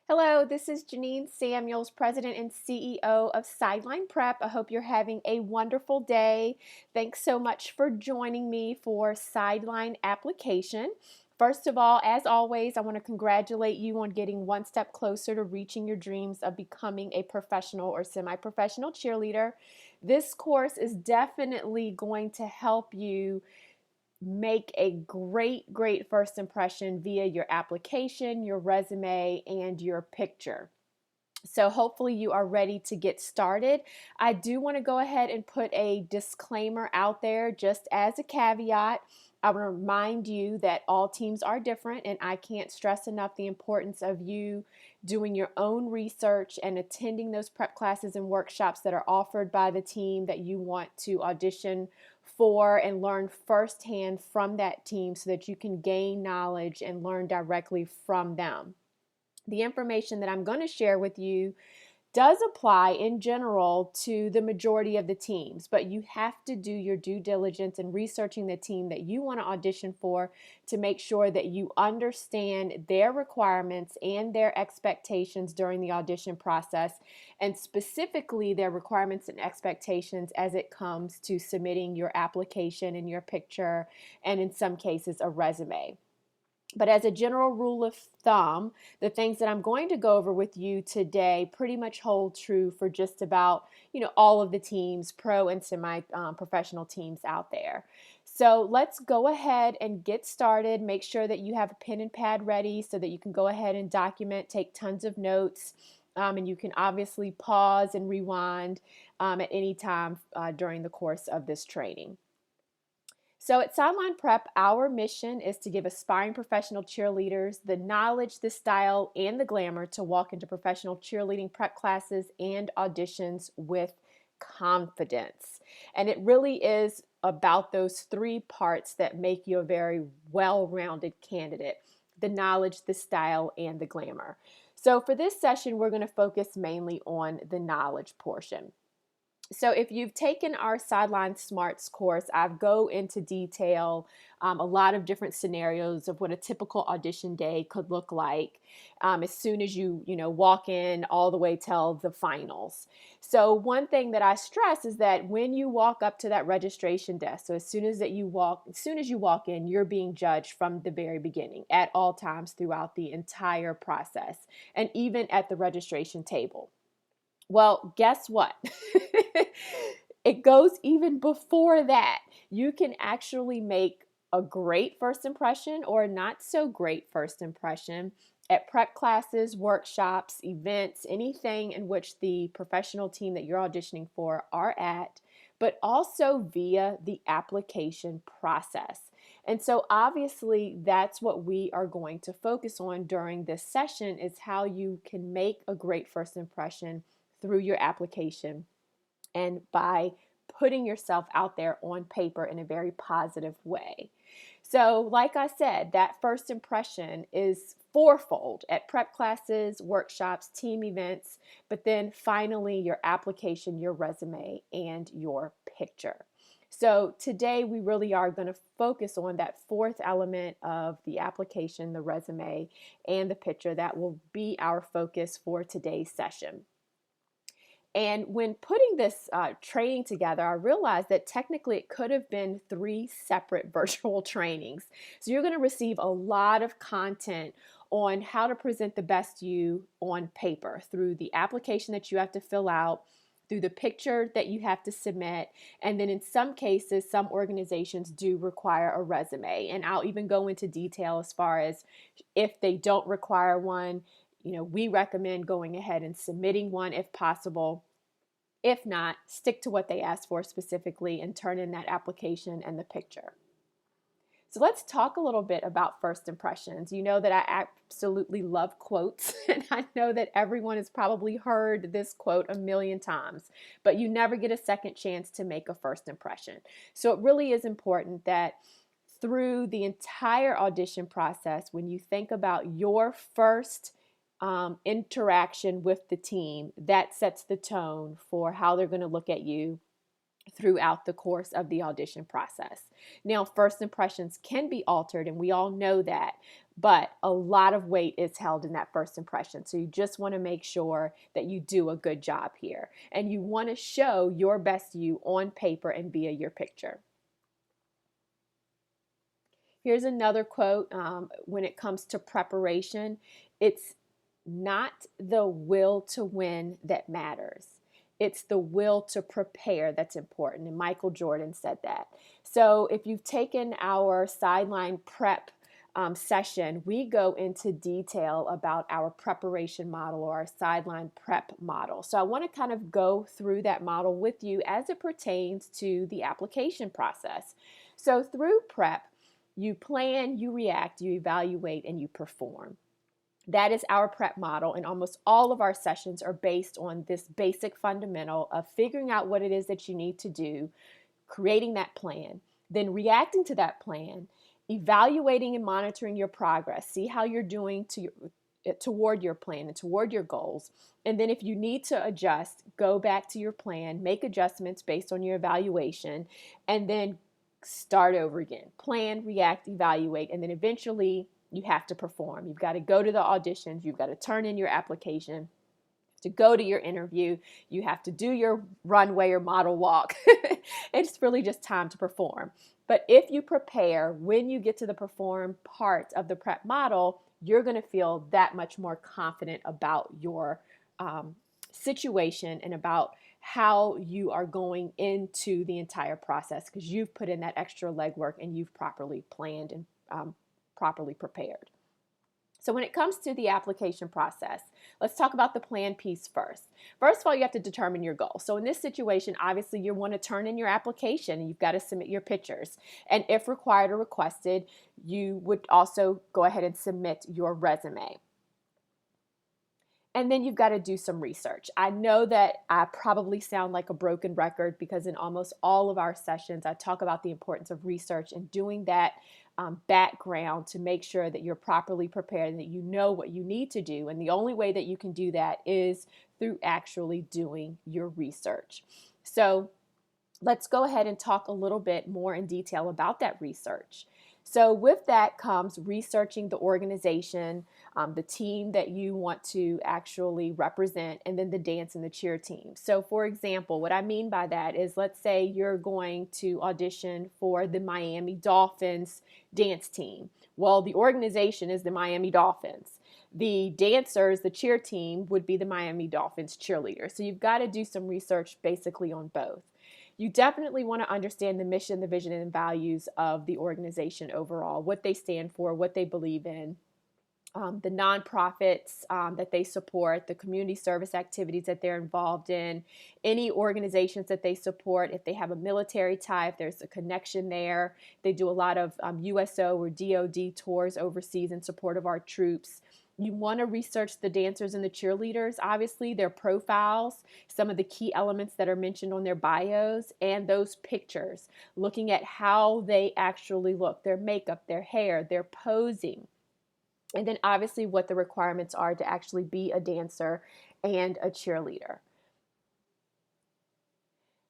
Hello, this is Janine Samuels, President and CEO of Sideline Prep. I hope you're having a wonderful day. Thanks so much for joining me for Sideline application. First of all, as always, I want to congratulate you on getting one step closer to reaching your dreams of becoming a professional or semi-professional cheerleader. This course is definitely going to help you make a great first impression via your application, your resume, and your picture. So hopefully you are ready to get started. I do want to go ahead and put a disclaimer out there just as a caveat. I want to remind you that all teams are different, and I can't stress enough the importance of you doing your own research and attending those prep classes and workshops that are offered by the team that you want to audition for and learn firsthand from that team so that you can gain knowledge and learn directly from them. The information that I'm going to share with you does apply in general to the majority of the teams, but you have to do your due diligence in researching the team that you want to audition for to make sure that you understand their requirements and their expectations during the audition process, and specifically their requirements and expectations as it comes to submitting your application and your picture, and in some cases, a resume. But as a general rule of thumb, the things that I'm going to go over with you today pretty much hold true for just about, all of the teams, pro and semi-professional teams out there. So let's go ahead and get started. Make sure that you have a pen and pad ready so that you can go ahead and document, take tons of notes, and you can obviously pause and rewind at any time during the course of this training. So at Sideline Prep, our mission is to give aspiring professional cheerleaders the knowledge, the style, and the glamour to walk into professional cheerleading prep classes and auditions with confidence. And it really is about those three parts that make you a very well-rounded candidate: the knowledge, the style, and the glamour. So for this session, we're going to focus mainly on the knowledge portion. So if you've taken our Sideline Smarts course, I go into detail a lot of different scenarios of what a typical audition day could look like as soon as you walk in all the way till the finals. So one thing that I stress is that when you walk up to that registration desk, so as soon as you walk in, you're being judged from the very beginning at all times throughout the entire process, and even at the registration table. Well, guess what? It goes even before that. You can actually make a great first impression or not so great first impression at prep classes, workshops, events, anything in which the professional team that you're auditioning for are at, but also via the application process. And so obviously that's what we are going to focus on during this session, is how you can make a great first impression through your application and by putting yourself out there on paper in a very positive way. So, like I said, that first impression is fourfold at prep classes, workshops, team events, but then finally your application, your resume, and your picture. So today we really are going to focus on that fourth element of the application, the resume, and the picture. That will be our focus for today's session. And when putting this training together, I realized that technically it could have been 3 separate virtual trainings. So you're going to receive a lot of content on how to present the best you on paper through the application that you have to fill out, through the picture that you have to submit, and then in some cases, some organizations do require a resume. And I'll even go into detail as far as if they don't require one, we recommend going ahead and submitting one if possible. If not, stick to what they asked for specifically and turn in that application and the picture. So let's talk a little bit about first impressions. You know that I absolutely love quotes, and I know that everyone has probably heard this quote a million times, but you never get a second chance to make a first impression. So it really is important that through the entire audition process, when you think about your first interaction with the team, that sets the tone for how they're going to look at you throughout the course of the audition process. Now, first impressions can be altered, and we all know that, but a lot of weight is held in that first impression. So you just want to make sure that you do a good job here, and you want to show your best you on paper and via your picture. Here's another quote. When it comes to preparation, it's not the will to win that matters. It's the will to prepare that's important. And Michael Jordan said that. So if you've taken our sideline prep session, we go into detail about our preparation model, or our sideline prep model. So I want to kind of go through that model with you as it pertains to the application process. So through prep, you plan, you react, you evaluate, and you perform. That is our prep model, and almost all of our sessions are based on this basic fundamental of figuring out what it is that you need to do, creating that plan, then reacting to that plan, evaluating and monitoring your progress, see how you're doing toward your plan and toward your goals. And then if you need to adjust, go back to your plan, make adjustments based on your evaluation, and then start over again. Plan, react, evaluate, and then eventually you have to perform. You've got to go to the auditions. You've got to turn in your application. To go to your interview, you have to do your runway or model walk. It's really just time to perform. But if you prepare, when you get to the perform part of the prep model, you're going to feel that much more confident about your situation and about how you are going into the entire process, because you've put in that extra legwork and you've properly planned and properly prepared. So when it comes to the application process, let's talk about the plan piece first. First of all, you have to determine your goal. So in this situation, obviously you want to turn in your application and you've got to submit your pictures. And if required or requested, you would also go ahead and submit your resume. And then you've got to do some research. I know that I probably sound like a broken record, because in almost all of our sessions, I talk about the importance of research and doing that background to make sure that you're properly prepared and that you know what you need to do. And the only way that you can do that is through actually doing your research. So let's go ahead and talk a little bit more in detail about that research. So with that comes researching the organization, the team that you want to actually represent, and then the dance and the cheer team. So for example, what I mean by that is, let's say you're going to audition for the Miami Dolphins dance team. Well, the organization is the Miami Dolphins. The dancers, the cheer team, would be the Miami Dolphins cheerleaders. So you've got to do some research basically on both. You definitely want to understand the mission, the vision, and values of the organization overall, what they stand for, what they believe in, the nonprofits that they support, the community service activities that they're involved in, any organizations that they support, if they have a military tie, if there's a connection there. They do a lot of USO or DOD tours overseas in support of our troops. You want to research the dancers and the cheerleaders, obviously, their profiles, some of the key elements that are mentioned on their bios, and those pictures, looking at how they actually look, their makeup, their hair, their posing, and then obviously what the requirements are to actually be a dancer and a cheerleader.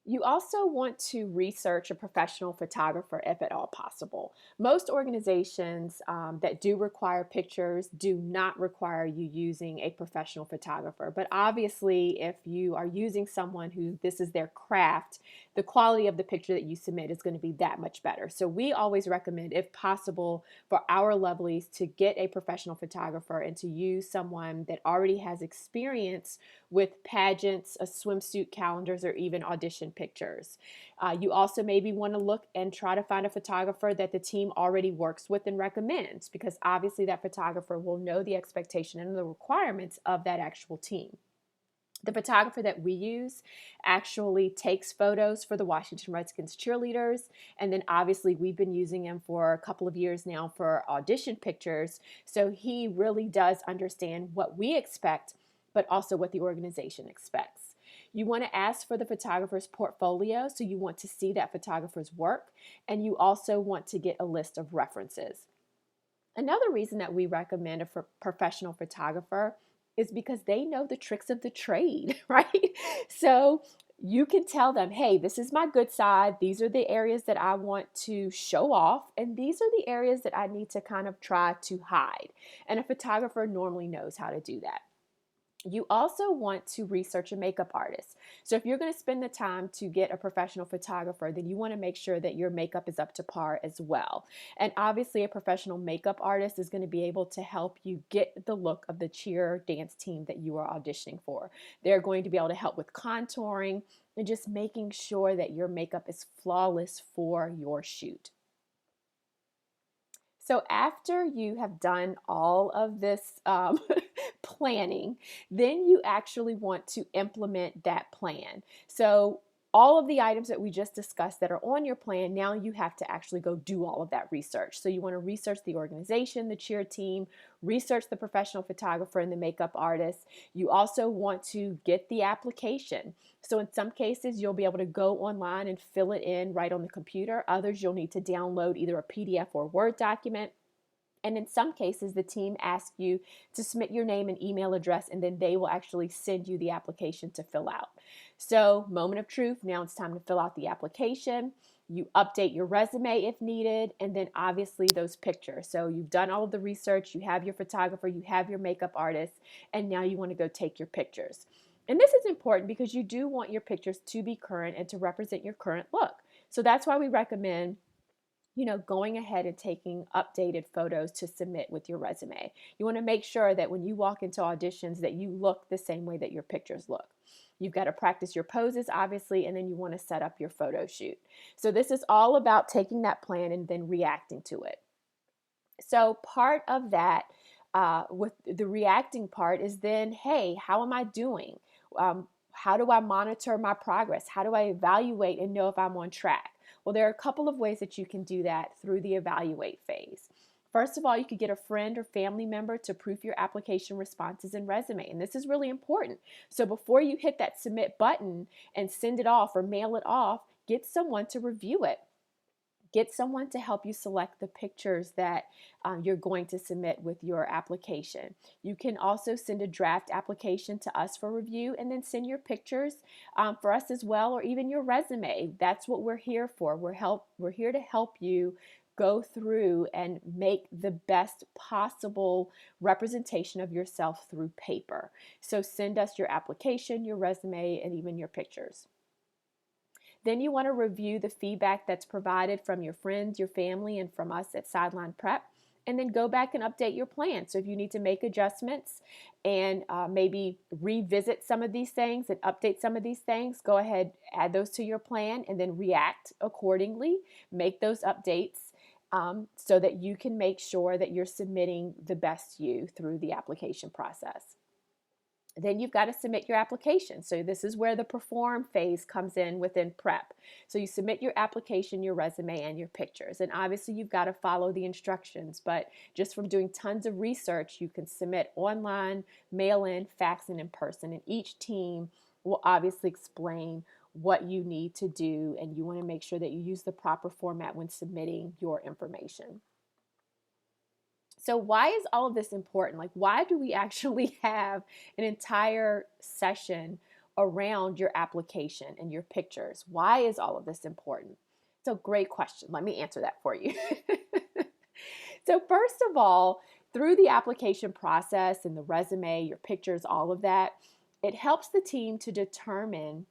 You also want to research a professional photographer if at all possible. Most organizations that do require pictures do not require you using a professional photographer. But obviously, if you are using someone who this is their craft, the quality of the picture that you submit is going to be that much better. So we always recommend, if possible, for our lovelies to get a professional photographer and to use someone that already has experience with pageants, swimsuit calendars, or even audition pictures. You also maybe want to look and try to find a photographer that the team already works with and recommends, because obviously that photographer will know the expectation and the requirements of that actual team. The photographer that we use actually takes photos for the Washington Redskins cheerleaders, and then obviously we've been using him for a couple of years now for audition pictures, so he really does understand what we expect, but also what the organization expects. You want to ask for the photographer's portfolio, so you want to see that photographer's work, and you also want to get a list of references. Another reason that we recommend a professional photographer is because they know the tricks of the trade, right? So You can tell them, hey, this is my good side. These are the areas that I want to show off, and these are the areas that I need to kind of try to hide. And a photographer normally knows how to do that. You also want to research a makeup artist. So if you're going to spend the time to get a professional photographer, then you want to make sure that your makeup is up to par as well. And obviously a professional makeup artist is going to be able to help you get the look of the cheer dance team that you are auditioning for. They're going to be able to help with contouring and just making sure that your makeup is flawless for your shoot. So after you have done all of this planning, then you actually want to implement that plan. So all of the items that we just discussed that are on your plan, now you have to actually go do all of that research. So you want to research the organization, the cheer team, research the professional photographer and the makeup artist. You also want to get the application. So in some cases, you'll be able to go online and fill it in right on the computer. Others, you'll need to download either a PDF or Word document. And in some cases, the team asks you to submit your name and email address, and then they will actually send you the application to fill out. So, moment of truth, now it's time to fill out the application. You update your resume if needed, and then obviously those pictures. So, you've done all of the research, you have your photographer, you have your makeup artist, and now you want to go take your pictures. And this is important because you do want your pictures to be current and to represent your current look. So, that's why we recommend going ahead and taking updated photos to submit with your resume. You want to make sure that when you walk into auditions that you look the same way that your pictures look. You've got to practice your poses, obviously, and then you want to set up your photo shoot. So this is all about taking that plan and then reacting to it. So part of that with the reacting part is then, hey, how am I doing? How do I monitor my progress? How do I evaluate and know if I'm on track? Well, there are a couple of ways that you can do that through the evaluate phase. First of all, you could get a friend or family member to proof your application responses and resume. And this is really important. So before you hit that submit button and send it off or mail it off, get someone to review it. Get someone to help you select the pictures that you're going to submit with your application. You can also send a draft application to us for review and then send your pictures for us as well, or even your resume. That's what we're here for. We're here to help you go through and make the best possible representation of yourself through paper. So send us your application, your resume, and even your pictures. Then you want to review the feedback that's provided from your friends, your family, and from us at Sideline Prep, and then go back and update your plan. So if you need to make adjustments and maybe revisit some of these things and update some of these things, go ahead, add those to your plan, and then react accordingly. Make those updates so that you can make sure that you're submitting the best you through the application process. Then you've got to submit your application. So this is where the perform phase comes in within prep. So you submit your application, your resume, and your pictures. And obviously you've got to follow the instructions, but just from doing tons of research, you can submit online, mail in, fax, and in person. And each team will obviously explain what you need to do, and you want to make sure that you use the proper format when submitting your information. So why is all of this important? Like, why do we actually have an entire session around your application and your pictures? Why is all of this important? It's a great question. Let me answer that for you. So first of all, through the application process and the resume, your pictures, all of that, it helps the team to determine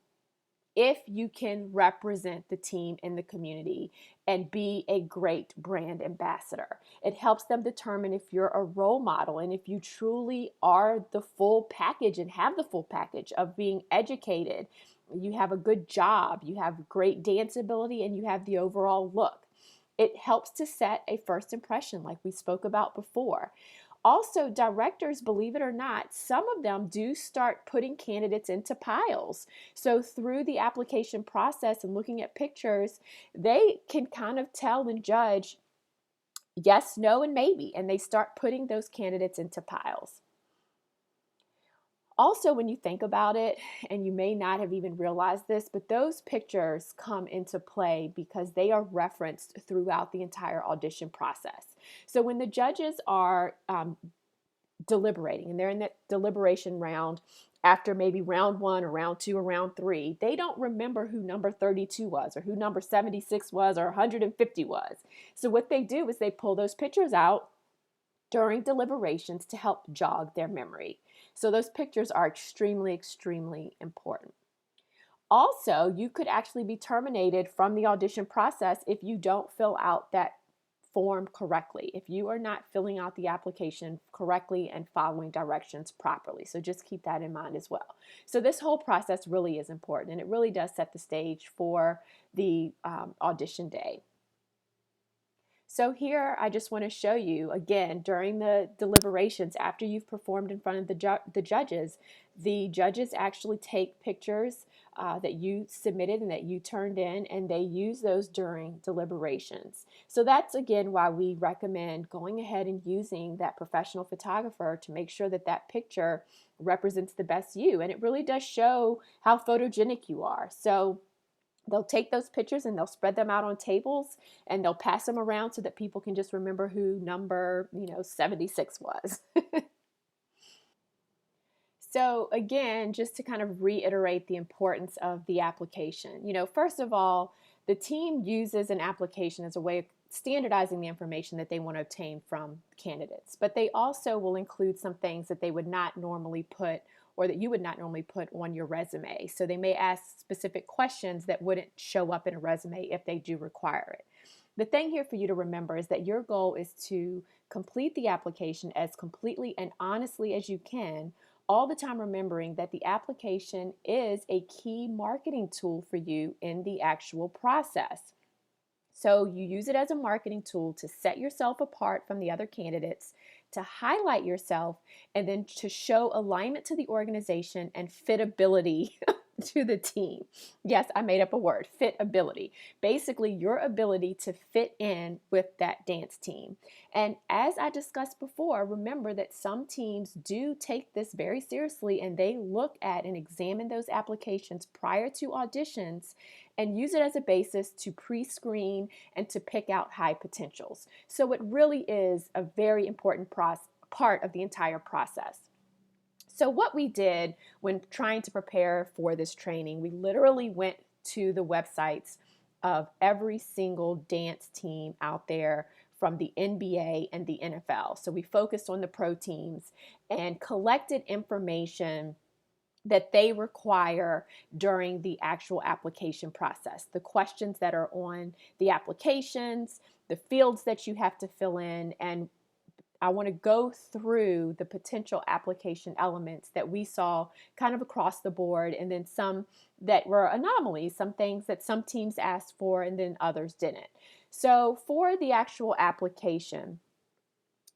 if you can represent the team in the community and be a great brand ambassador. It helps them determine if you're a role model and if you truly are the full package and have the full package of being educated. You have a good job, you have great dance ability, and you have the overall look. It helps to set a first impression like we spoke about before. Also, directors, believe it or not, some of them do start putting candidates into piles. So through the application process and looking at pictures, they can kind of tell and judge yes, no, and maybe, and they start putting those candidates into piles. Also, when you think about it, and you may not have even realized this, but those pictures come into play because they are referenced throughout the entire audition process. So when the judges are deliberating, and they're in that deliberation round after maybe round one or round two or round three, they don't remember who number 32 was or who number 76 was or 150 was. So what they do is they pull those pictures out during deliberations to help jog their memory. So those pictures are extremely, extremely important. Also, you could actually be terminated from the audition process if you don't fill out that form correctly, if you are not filling out the application correctly and following directions properly. So just keep that in mind as well. So this whole process really is important, and it really does set the stage for the audition day. So here I just want to show you again during the deliberations after you've performed in front of the judges actually take pictures that you submitted and that you turned in, and they use those during deliberations. So that's again why we recommend going ahead and using that professional photographer to make sure that that picture represents the best you, and it really does show how photogenic you are. So they'll take those pictures and they'll spread them out on tables and they'll pass them around so that people can just remember who number, 76 was. So again, just to kind of reiterate the importance of the application. First of all, the team uses an application as a way of standardizing the information that they want to obtain from candidates. But they also will include some things that they would not normally put or that you would not normally put on your resume. So they may ask specific questions that wouldn't show up in a resume if they do require it. The thing here for you to remember is that your goal is to complete the application as completely and honestly as you can, all the time remembering that the application is a key marketing tool for you in the actual process. So you use it as a marketing tool to set yourself apart from the other candidates, to highlight yourself, and then to show alignment to the organization and fitability to the team. Yes, I made up a word, fitability. Basically, your ability to fit in with that dance team. And as I discussed before, remember that some teams do take this very seriously and they look at and examine those applications prior to auditions and use it as a basis to pre-screen and to pick out high potentials. So it really is a very important part of the entire process. So what we did when trying to prepare for this training, we literally went to the websites of every single dance team out there from the NBA and the NFL. So we focused on the pro teams and collected information that they require during the actual application process. The questions that are on the applications, the fields that you have to fill in, and I want to go through the potential application elements that we saw kind of across the board, and then some that were anomalies, some things that some teams asked for and then others didn't. So for the actual application,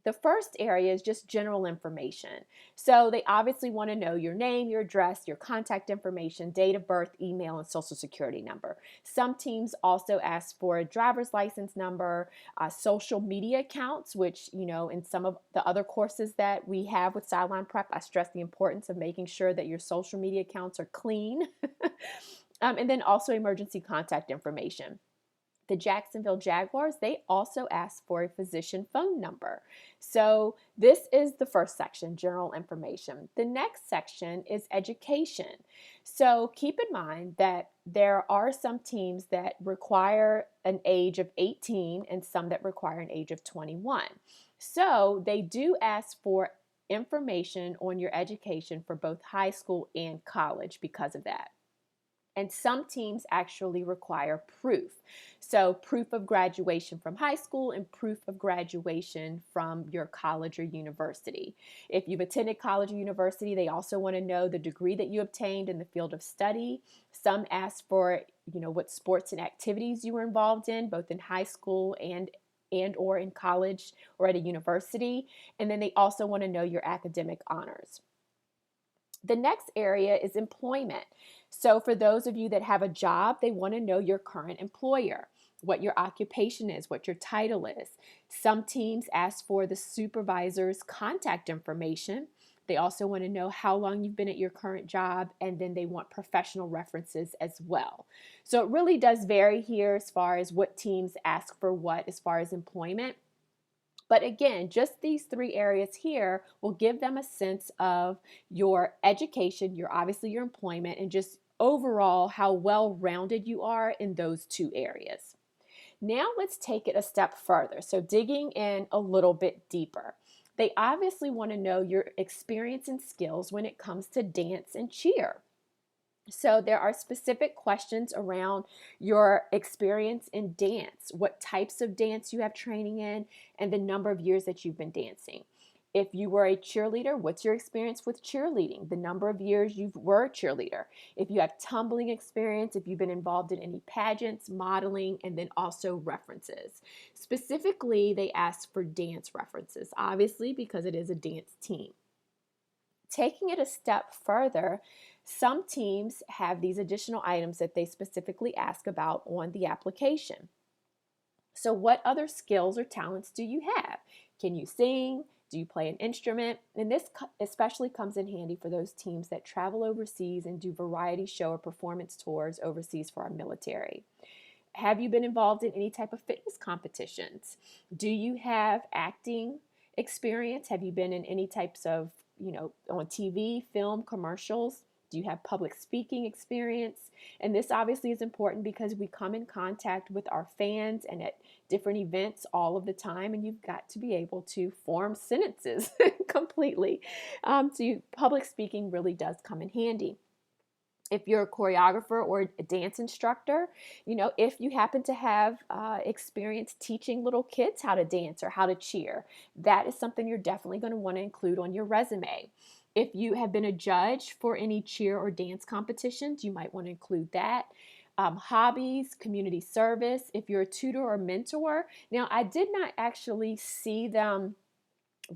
the first area is just general information. So they obviously want to know your name, your address, your contact information, date of birth, email, and social security number. Some teams also ask for a driver's license number, social media accounts, which, in some of the other courses that we have with Sideline Prep, I stress the importance of making sure that your social media accounts are clean. And then also emergency contact information. The Jacksonville Jaguars, they also asked for a physician phone number. So this is the first section, general information. The next section is education. So keep in mind that there are some teams that require an age of 18 and some that require an age of 21. So they do ask for information on your education for both high school and college because of that. And some teams actually require proof. So proof of graduation from high school and proof of graduation from your college or university. If you've attended college or university, they also want to know the degree that you obtained in the field of study. Some ask for, what sports and activities you were involved in, both in high school and or in college or at a university. And then they also want to know your academic honors. The next area is employment. So for those of you that have a job, they want to know your current employer, what your occupation is, what your title is. Some teams ask for the supervisor's contact information. They also want to know how long you've been at your current job, and then they want professional references as well. So it really does vary here as far as what teams ask for what as far as employment. But again, just these three areas here will give them a sense of your education, obviously your employment, and just overall how well-rounded you are in those two areas. Now let's take it a step further. So digging in a little bit deeper. They obviously want to know your experience and skills when it comes to dance and cheer. So there are specific questions around your experience in dance, what types of dance you have training in, and the number of years that you've been dancing. If you were a cheerleader, what's your experience with cheerleading? The number of years you were a cheerleader. If you have tumbling experience, if you've been involved in any pageants, modeling, and then also references. Specifically, they ask for dance references, obviously, because it is a dance team. Taking it a step further, some teams have these additional items that they specifically ask about on the application. So what other skills or talents do you have? Can you sing? Do you play an instrument? And this especially comes in handy for those teams that travel overseas and do variety show or performance tours overseas for our military. Have you been involved in any type of fitness competitions? Do you have acting experience? Have you been in any types of, on TV, film, commercials? Do you have public speaking experience? And this obviously is important because we come in contact with our fans and at different events all of the time, and you've got to be able to form sentences completely. So public speaking really does come in handy. If you're a choreographer or a dance instructor, if you happen to have experience teaching little kids how to dance or how to cheer, that is something you're definitely going to want to include on your resume. If you have been a judge for any cheer or dance competitions, you might want to include that. Hobbies, community service, if you're a tutor or mentor. Now, I did not actually see them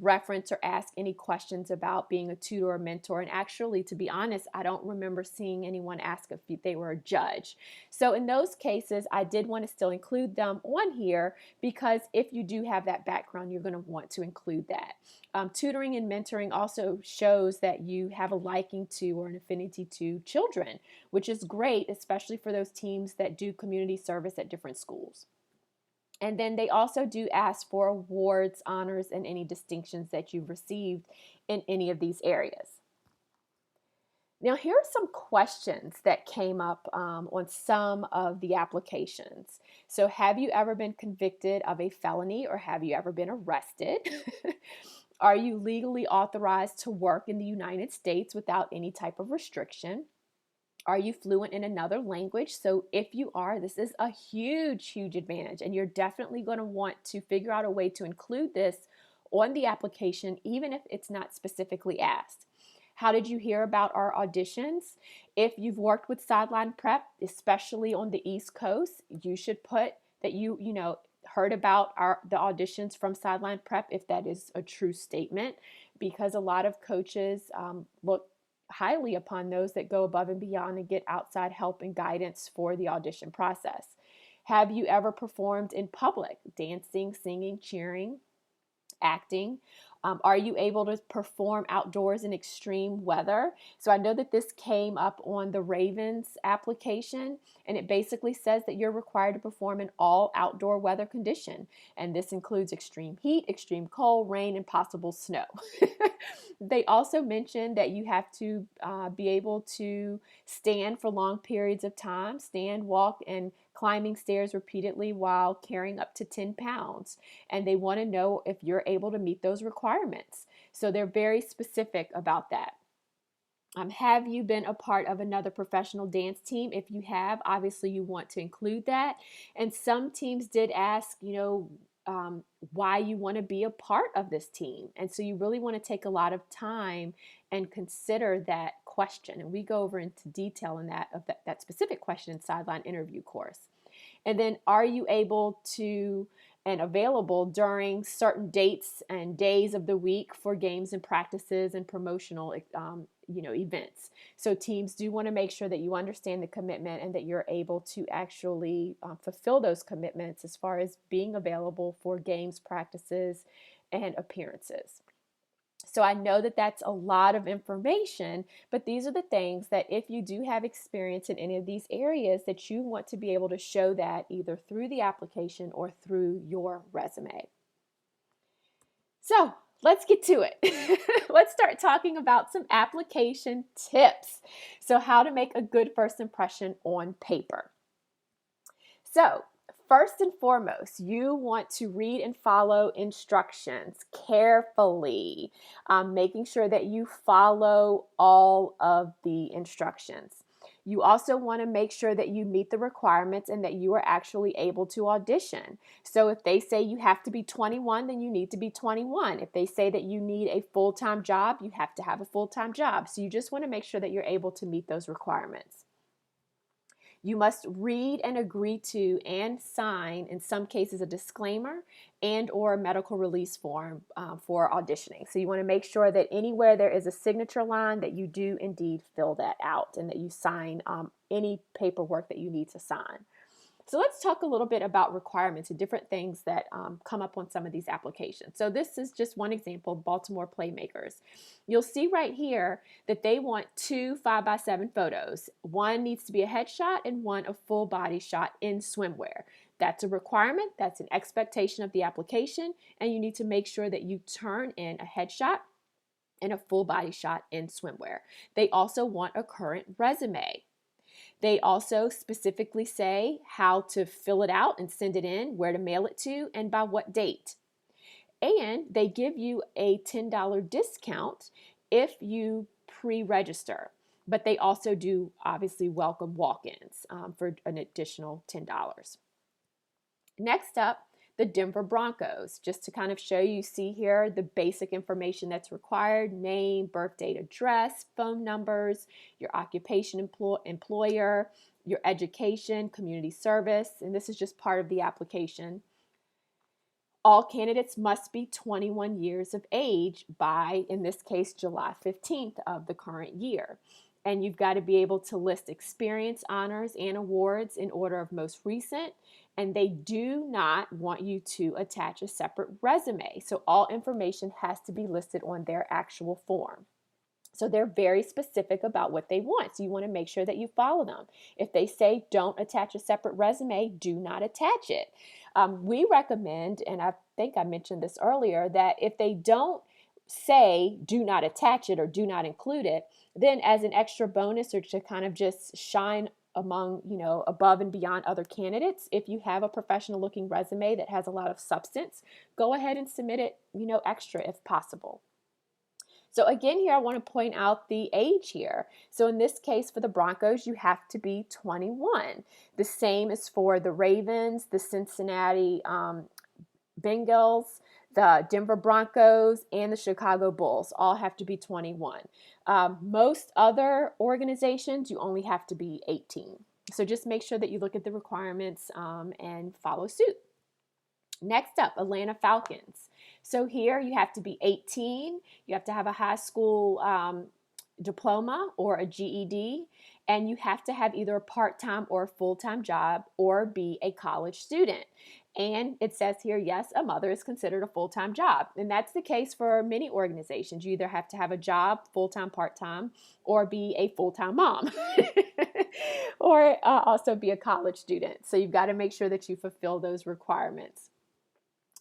reference or ask any questions about being a tutor or mentor. And actually, to be honest, I don't remember seeing anyone ask if they were a judge. So in those cases, I did want to still include them on here because if you do have that background, you're going to want to include that. Tutoring and mentoring also shows that you have a liking to or an affinity to children, which is great, especially for those teams that do community service at different schools. And then they also do ask for awards, honors, and any distinctions that you've received in any of these areas. Now, here are some questions that came up on some of the applications. So, have you ever been convicted of a felony or have you ever been arrested? Are you legally authorized to work in the United States without any type of restriction? Are you fluent in another language? So if you are, this is a huge, huge advantage, and you're definitely going to want to figure out a way to include this on the application, even if it's not specifically asked. How did you hear about our auditions? If you've worked with Sideline Prep, especially on the East Coast, you should put that you heard about the auditions from Sideline Prep if that is a true statement, because a lot of coaches look highly upon those that go above and beyond and get outside help and guidance for the audition process. Have you ever performed in public, dancing, singing, cheering, acting? Are you able to perform outdoors in extreme weather? So I know that this came up on the Ravens application, and it basically says that you're required to perform in all outdoor weather condition. And this includes extreme heat, extreme cold, rain, and possible snow. They also mentioned that you have to be able to stand for long periods of time, stand, walk, and climbing stairs repeatedly while carrying up to 10 pounds. And they want to know if you're able to meet those requirements. So they're very specific about that. Have you been a part of another professional dance team? If you have, obviously you want to include that. And some teams did ask, why you want to be a part of this team. And so you really want to take a lot of time and consider that question. And we go over into detail in that specific question in Sideline interview course. And then are you able to and available during certain dates and days of the week for games and practices and promotional events. So teams do want to make sure that you understand the commitment and that you're able to actually fulfill those commitments as far as being available for games, practices, and appearances. So I know that that's a lot of information, but these are the things that if you do have experience in any of these areas that you want to be able to show that either through the application or through your resume. So let's get to it. Let's start talking about some application tips. So how to make a good first impression on paper. So first and foremost, you want to read and follow instructions carefully, making sure that you follow all of the instructions. You also want to make sure that you meet the requirements and that you are actually able to audition. So if they say you have to be 21, then you need to be 21. If they say that you need a full-time job, you have to have a full-time job. So you just want to make sure that you're able to meet those requirements. You must read and agree to and sign, in some cases, a disclaimer and or a medical release form for auditioning. So you want to make sure that anywhere there is a signature line that you do indeed fill that out and that you sign any paperwork that you need to sign. So let's talk a little bit about requirements and different things that come up on some of these applications. So this is just one example, Baltimore Playmakers. You'll see right here that they want 2 5x7 photos. One needs to be a headshot and one a full body shot in swimwear. That's a requirement, that's an expectation of the application, and you need to make sure that you turn in a headshot and a full body shot in swimwear. They also want a current resume. They also specifically say how to fill it out and send it in, where to mail it to, and by what date. And they give you a $10 discount if you pre-register. But they also do obviously welcome walk-ins for an additional $10. Next up, the Denver Broncos. Just to kind of show you, see here the basic information that's required: name, birth date, address, phone numbers, your occupation, employer, your education, community service, and this is just part of the application. All candidates must be 21 years of age by, in this case, July 15th of the current year. And you've got to be able to list experience, honors, and awards in order of most recent. And they do not want you to attach a separate resume. So all information has to be listed on their actual form. So they're very specific about what they want. So you want to make sure that you follow them. If they say don't attach a separate resume, do not attach it. We recommend, and I think I mentioned this earlier, that if they don't say do not attach it or do not include it, then as an extra bonus or to kind of just shine among, above and beyond other candidates, if you have a professional looking resume that has a lot of substance, go ahead and submit it, extra if possible. So again, here I want to point out the age here. So in this case, for the Broncos, you have to be 21. The same is for the Ravens, the Cincinnati Bengals, the Denver Broncos, and the Chicago Bulls. All have to be 21. Most other organizations, you only have to be 18. So just make sure that you look at the requirements and follow suit. Next up, Atlanta Falcons. So here you have to be 18, you have to have a high school diploma or a GED, and you have to have either a part-time or a full-time job or be a college student. And it says here, yes, a mother is considered a full-time job. And that's the case for many organizations. You either have to have a job, full-time, part-time, or be a full-time mom, or also be a college student. So you've got to make sure that you fulfill those requirements.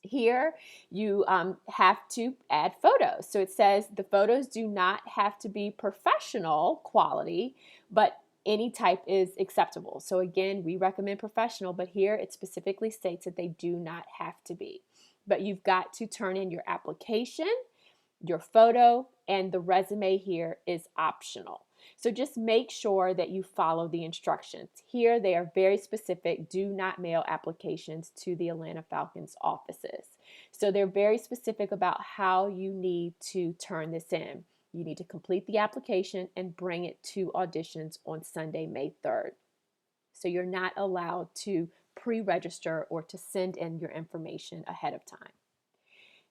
Here, you have to add photos. So it says the photos do not have to be professional quality, but any type is acceptable. So again, we recommend professional, but here it specifically states that they do not have to be. But you've got to turn in your application, your photo, and the resume here is optional. So just make sure that you follow the instructions. Here they are very specific. Do not mail applications to the Atlanta Falcons offices. So they're very specific about how you need to turn this in. You need to complete the application and bring it to auditions on Sunday, May 3rd. So you're not allowed to pre-register or to send in your information ahead of time.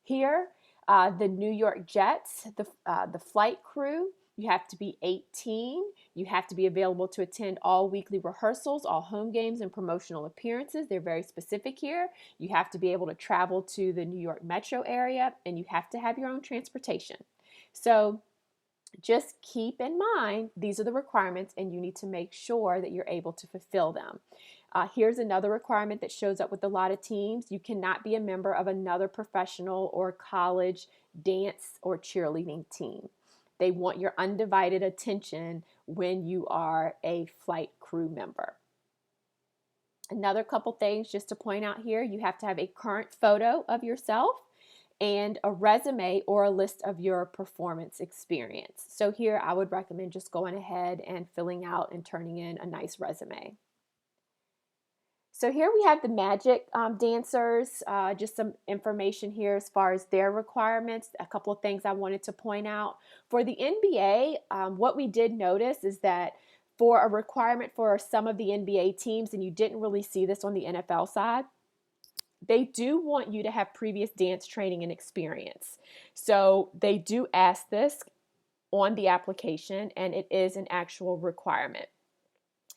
Here, the New York Jets, the flight crew, you have to be 18. You have to be available to attend all weekly rehearsals, all home games, and promotional appearances. They're very specific here. You have to be able to travel to the New York metro area, and you have to have your own transportation. So just keep in mind, these are the requirements, and you need to make sure that you're able to fulfill them. Here's another requirement that shows up with a lot of teams. You cannot be a member of another professional or college dance or cheerleading team. They want your undivided attention when you are a flight crew member. Another couple things just to point out here, you have to have a current photo of yourself and a resume or a list of your performance experience. So here I would recommend just going ahead and filling out and turning in a nice resume. So here we have the Magic dancers, just some information here as far as their requirements. A couple of things I wanted to point out. For the NBA, what we did notice is that for a requirement for some of the NBA teams, and you didn't really see this on the NFL side, they do want you to have previous dance training and experience. So they do ask this on the application, and it is an actual requirement.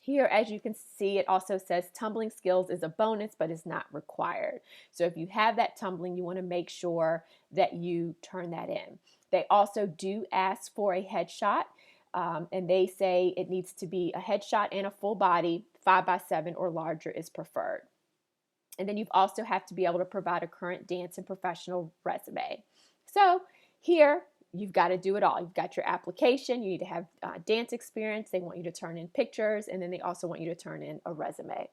Here, as you can see, it also says tumbling skills is a bonus, but is not required. So if you have that tumbling, you want to make sure that you turn that in. They also do ask for a headshot, and they say it needs to be a headshot and a full body, 5x7 or larger is preferred. And then you also have to be able to provide a current dance and professional resume. So here, you've got to do it all. You've got your application. You need to have dance experience. They want you to turn in pictures, and then they also want you to turn in a resume.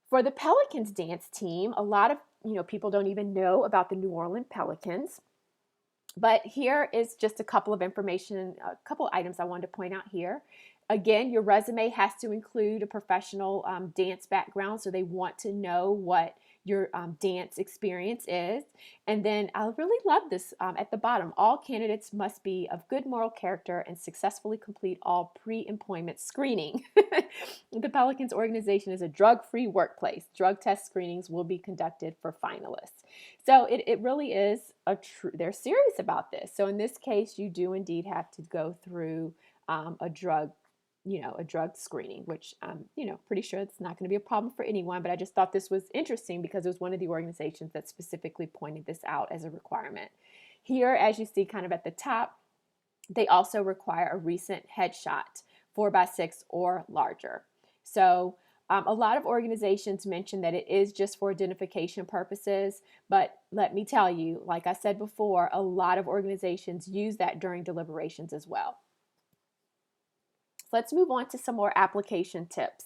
For the Pelicans dance team, a lot of people don't even know about the New Orleans Pelicans. But here is just a couple of information, a couple of items I wanted to point out here. Again, your resume has to include a professional dance background, so they want to know what your dance experience is. And then I really love this at the bottom. All candidates must be of good moral character and successfully complete all pre-employment screening. The Pelicans organization is a drug-free workplace. Drug test screenings will be conducted for finalists. So it really is they're serious about this. So in this case, you do indeed have to go through a drug screening, which I'm, pretty sure it's not going to be a problem for anyone, but I just thought this was interesting because it was one of the organizations that specifically pointed this out as a requirement. Here, as you see kind of at the top, they also require a recent headshot, 4x6 or larger. So a lot of organizations mention that it is just for identification purposes, but let me tell you, like I said before, a lot of organizations use that during deliberations as well. Let's move on to some more application tips.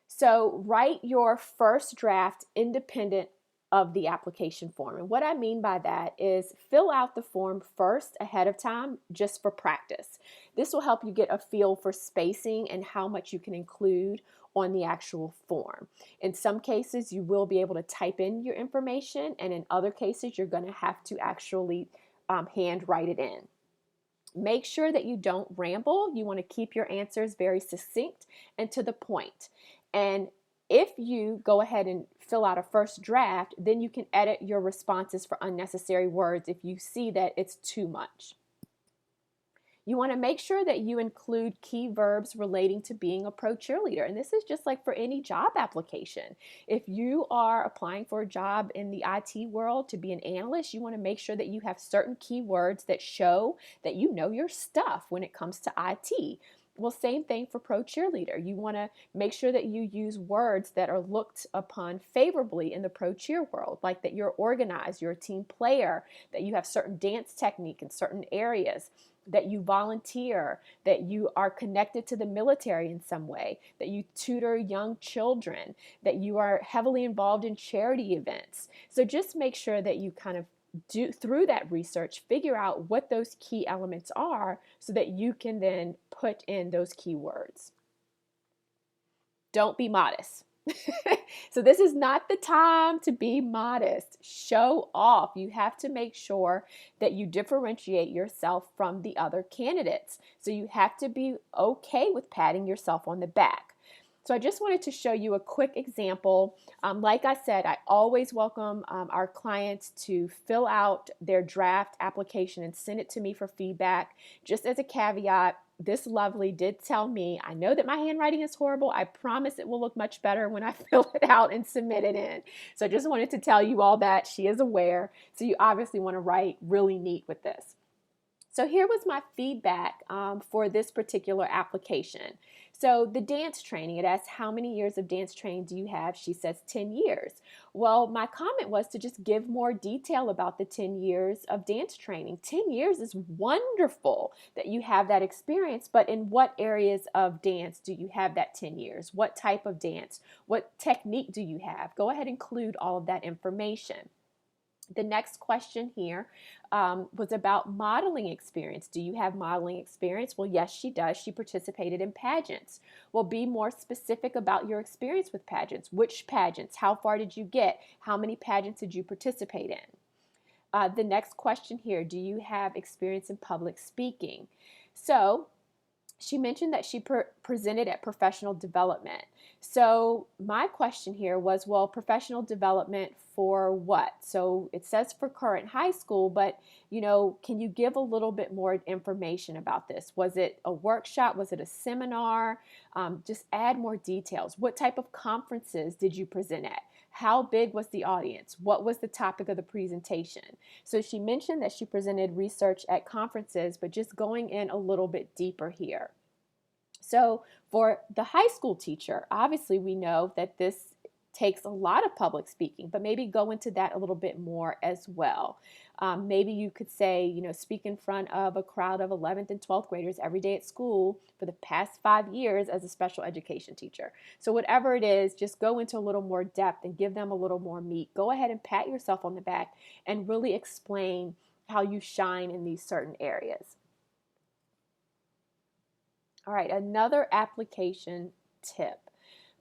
So write your first draft independent of the application form. And what I mean by that is fill out the form first ahead of time just for practice. This will help you get a feel for spacing and how much you can include on the actual form. In some cases, you will be able to type in your information, and in other cases, you're going to have to actually hand write it in. Make sure that you don't ramble. You want to keep your answers very succinct and to the point. And if you go ahead and fill out a first draft, then you can edit your responses for unnecessary words if you see that it's too much. You want to make sure that you include key verbs relating to being a pro cheerleader. And this is just like for any job application. If you are applying for a job in the IT world to be an analyst, you want to make sure that you have certain keywords that show that you know your stuff when it comes to IT. Well, same thing for pro cheerleader. You want to make sure that you use words that are looked upon favorably in the pro cheer world, like that you're organized, you're a team player, that you have certain dance technique in certain areas, that you volunteer, that you are connected to the military in some way, that you tutor young children, that you are heavily involved in charity events. So just make sure that you kind of do through that research, figure out what those key elements are so that you can then put in those keywords. Don't be modest. So this is not the time to be modest. Show off. You have to make sure that you differentiate yourself from the other candidates. So you have to be okay with patting yourself on the back. So I just wanted to show you a quick example. Like I said, I always welcome our clients to fill out their draft application and send it to me for feedback. Just as a caveat, this lovely did tell me, I know that my handwriting is horrible. I promise it will look much better when I fill it out and submit it in. So I just wanted to tell you all that. She is aware. So you obviously want to write really neat with this. So here was my feedback for this particular application. So the dance training, it asks how many years of dance training do you have? She says 10 years. Well, my comment was to just give more detail about the 10 years of dance training. 10 years is wonderful that you have that experience, but in what areas of dance do you have that 10 years? What type of dance? What technique do you have? Go ahead and include all of that information. The next question here was about modeling experience. Do you have modeling experience? Well, yes, she does. She participated in pageants. Well, be more specific about your experience with pageants. Which pageants? How far did you get? How many pageants did you participate in? The next question here, do you have experience in public speaking? So she mentioned that she presented at professional development. So my question here was, well, professional development for what? So it says for current high school, but can you give a little bit more information about this? Was it a workshop? Was it a seminar? Just add more details. What type of conferences did you present at? How big was the audience? What was the topic of the presentation? So she mentioned that she presented research at conferences, but just going in a little bit deeper here. So for the high school teacher, obviously we know that this takes a lot of public speaking, but maybe go into that a little bit more as well. Maybe you could say, speak in front of a crowd of 11th and 12th graders every day at school for the past 5 years as a special education teacher. So whatever it is, just go into a little more depth and give them a little more meat. Go ahead and pat yourself on the back and really explain how you shine in these certain areas. All right, another application tip.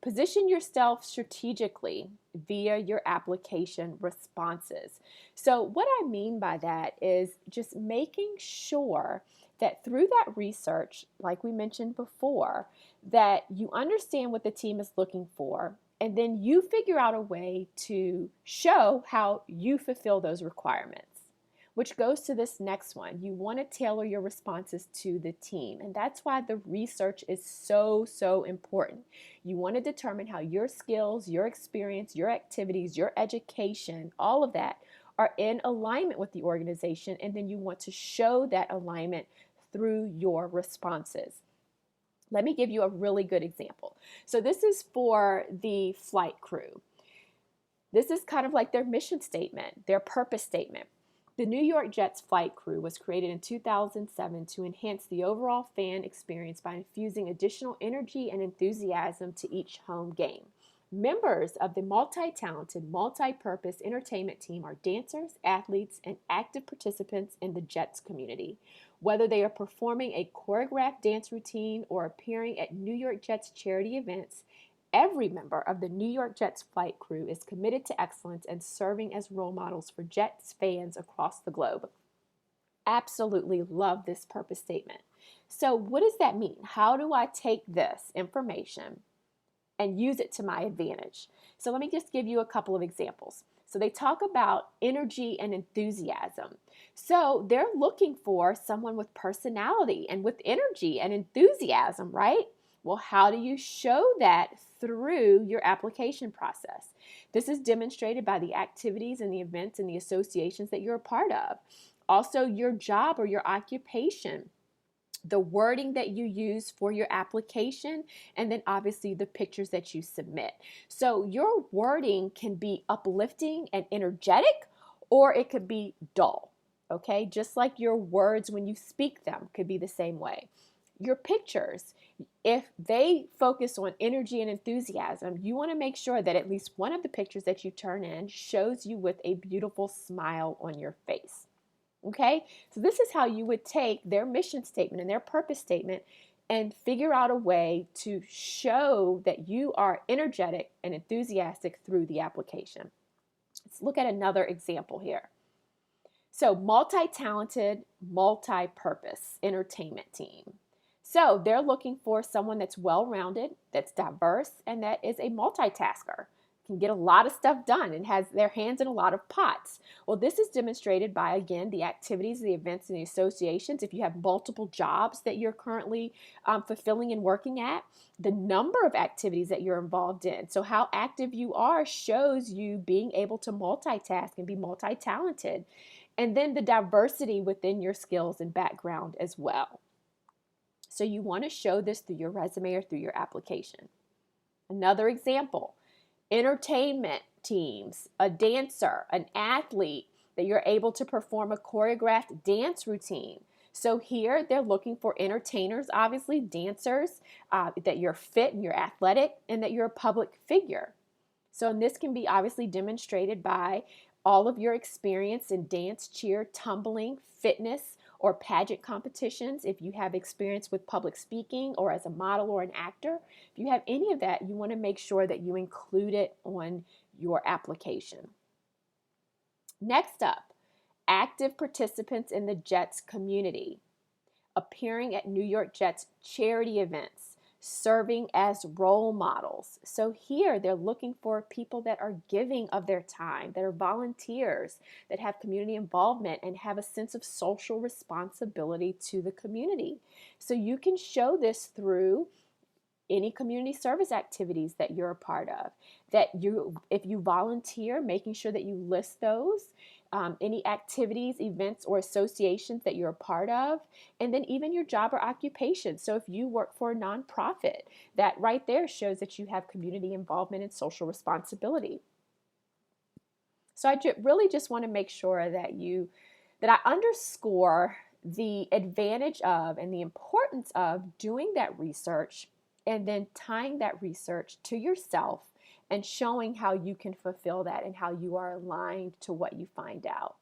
Position yourself strategically via your application responses. So what I mean by that is just making sure that through that research, like we mentioned before, that you understand what the team is looking for, and then you figure out a way to show how you fulfill those requirements. Which goes to this next one. You want to tailor your responses to the team. And that's why the research is so, so important. You want to determine how your skills, your experience, your activities, your education, all of that are in alignment with the organization. And then you want to show that alignment through your responses. Let me give you a really good example. So this is for the flight crew. This is kind of like their mission statement, their purpose statement. The New York Jets flight crew was created in 2007 to enhance the overall fan experience by infusing additional energy and enthusiasm to each home game. Members of the multi-talented, multi-purpose entertainment team are dancers, athletes, and active participants in the Jets community. Whether they are performing a choreographed dance routine or appearing at New York Jets charity events, every member of the New York Jets flight crew is committed to excellence and serving as role models for Jets fans across the globe. Absolutely love this purpose statement. So what does that mean? How do I take this information and use it to my advantage? So let me just give you a couple of examples. So they talk about energy and enthusiasm. So they're looking for someone with personality and with energy and enthusiasm, right? Well, how do you show that through your application process? This is demonstrated by the activities and the events and the associations that you're a part of. Also, your job or your occupation, the wording that you use for your application, and then obviously the pictures that you submit. So your wording can be uplifting and energetic, or it could be dull, okay? Just like your words when you speak them could be the same way. Your pictures, if they focus on energy and enthusiasm, you want to make sure that at least one of the pictures that you turn in shows you with a beautiful smile on your face. Okay, so this is how you would take their mission statement and their purpose statement and figure out a way to show that you are energetic and enthusiastic through the application. Let's look at another example here. So multi-talented, multi-purpose entertainment team. So they're looking for someone that's well-rounded, that's diverse, and that is a multitasker, can get a lot of stuff done and has their hands in a lot of pots. Well, this is demonstrated by, again, the activities, the events, and the associations. If you have multiple jobs that you're currently fulfilling and working at, the number of activities that you're involved in. So how active you are shows you being able to multitask and be multi-talented. and then the diversity within your skills and background as well. So you want to show this through your resume or through your application. Another example, entertainment teams, a dancer, an athlete, that you're able to perform a choreographed dance routine. So here they're looking for entertainers, obviously, dancers, that you're fit and you're athletic and that you're a public figure. So and this can be obviously demonstrated by all of your experience in dance, cheer, tumbling, fitness, or pageant competitions. If you have experience with public speaking or as a model or an actor, if you have any of that, you want to make sure that you include it on your application. Next up, active participants in the Jets community, appearing at New York Jets charity events, serving as role models. So here they're looking for people that are giving of their time, that are volunteers, that have community involvement and have a sense of social responsibility to the community. So you can show this through any community service activities that you're a part of, that you, if you volunteer, making sure that you list those, any activities, events, or associations that you're a part of, and then even your job or occupation. So if you work for a nonprofit, that right there shows that you have community involvement and social responsibility. So I really just want to make sure that I underscore the advantage of and the importance of doing that research and then tying that research to yourself and showing how you can fulfill that and how you are aligned to what you find out.